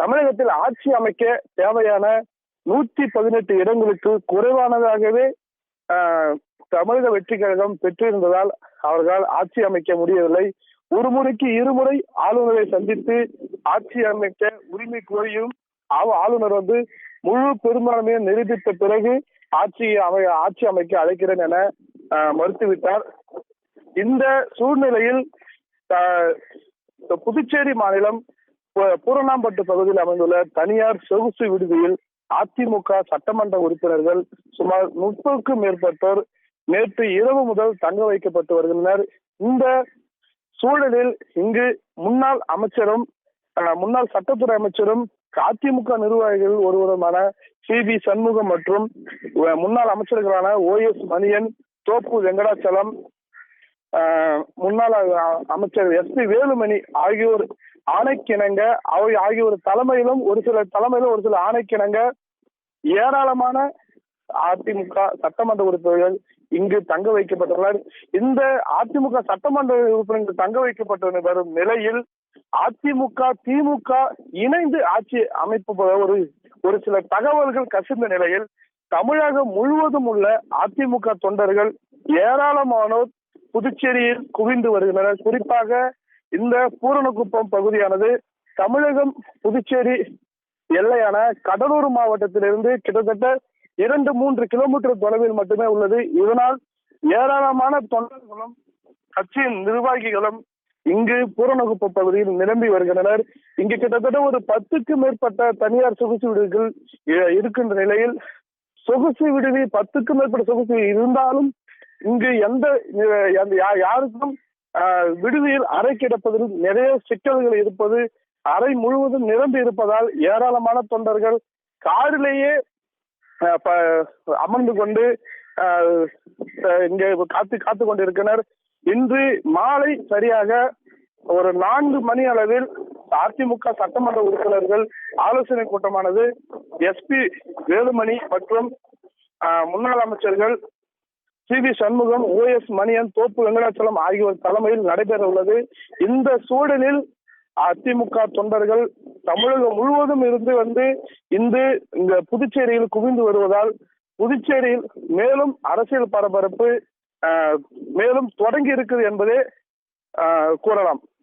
தமிழகத்தில் ஆட்சி அமைக்க தேவையான 118 இடங்களுக்கு குறைவானதாகவே தமிழக வெற்றி கழகம் பெற்றிருந்ததால் அவர்களால் ஆட்சி அமைக்க முடியவில்லை. ஒரு முறைக்கு இருமுறை ஆளுநரை சந்தித்து ஆட்சி அமைக்க உரிமை கோரியும் ஆளுநர் முழு பெரும்பான்மையை நிரூபித்த பிறகு ஆட்சி அமைக்க அழைக்கிறேன் என மறுத்துவிட்டார். இந்த சூழ்நிலையில் புதுச்சேரி மாநிலம் பூரணாம்பட்டு பகுதியில் அமைந்துள்ள தனியார் சொகுசு விடுதியில் அதிமுக சட்டமன்ற உறுப்பினர்கள் சுமார் 30க்கும் மேற்பட்டோர் நேற்று இரவு முதல் தங்க வைக்கப்பட்டு வருகின்றனர். இந்த சூழலில் இங்கு முன்னாள் அமைச்சரும் முன்னாள் சட்டத்துறை அமைச்சரும் அதிமுக நிர்வாகிகள் ஒருவருமான சி.வி. சண்முகம் மற்றும் முன்னாள் அமைச்சர்களான OS மணியன், தோப்பு வெங்கடாச்சலம், முன்னாள் அமைச்சர் SP வேலுமணி ஆகியோர் ஆணைக்கிணங்க ஆகியோர் தலைமையிலும் ஒரு சில ஆணைக்கிணங்க ஏராளமான அதிமுக சட்டமன்ற உறுப்பினர்கள் இங்கு தங்க வைக்கப்பட்டுள்ளனர். இந்த அதிமுக சட்டமன்ற உறுப்பினர்கள் தங்க வைக்கப்பட்டு வரும் நிலையில் அதிமுக திமுக இணைந்து ஆட்சி அமைப்பு ஒரு சில தகவல்கள் கசிந்த நிலையில் தமிழகம் முழுவதும் உள்ள அதிமுக தொண்டர்கள் ஏராளமானோர் புதுச்சேரியில் குவிந்து வருகின்றனர். குறிப்பாக இந்த பூரணகுப்பம் பகுதியானது தமிழகம் புதுச்சேரி எல்லையான கடலூர் மாவட்டத்திலிருந்து கிட்டத்தட்ட 2-3 கிலோமீட்டர் தொலைவில் மட்டுமே உள்ளது. இதனால் ஏராளமான தொண்டர்களும் கட்சியின் நிர்வாகிகளும் இங்கு பூரணகுப்பம் பகுதியில் நிரம்பி வருகின்றனர். இங்கு கிட்டத்தட்ட ஒரு 10க்கும் மேற்பட்ட தனியார் சொகுசு விடுதிகள் இருக்கின்ற நிலையில் சொகுசு விடுதி 10க்கும் மேற்பட்ட சொகுசு இருந்தாலும் இங்கு யாருக்கும் விடுதியில் அறை கிடப்பதில் நிறைய சிக்கல்கள் இருப்பது, அறை முழுவதும் நிரம்பி இருப்பதால் ஏராளமான தொண்டர்கள் காரிலேயே அமர்ந்து கொண்டு இங்கே காத்து கொண்டிருக்கின்றனர். இன்று மாலை சரியாக ஒரு 4 மணி அளவில் அதிமுக சட்டமன்ற உறுப்பினர்கள் ஆலோசனை கூட்டமானது SP வேலுமணி மற்றும் முன்னாள் அமைச்சர்கள் சி.வி. சண்முகம், OS மணியன், தோப்பு வெங்கடாச்சலம் ஆகியோர் தலைமையில் நடைபெற உள்ளது. இந்த சூழலில் அதிமுக தொண்டர்கள் தமிழகம் முழுவதும் இருந்து இந்த புதுச்சேரியில் குவிந்து வருவதால் புதுச்சேரியில் மேலும் அரசியல் பரபரப்பு மேலும் தொடங்கி இருக்குது என்பதே கூறலாம்.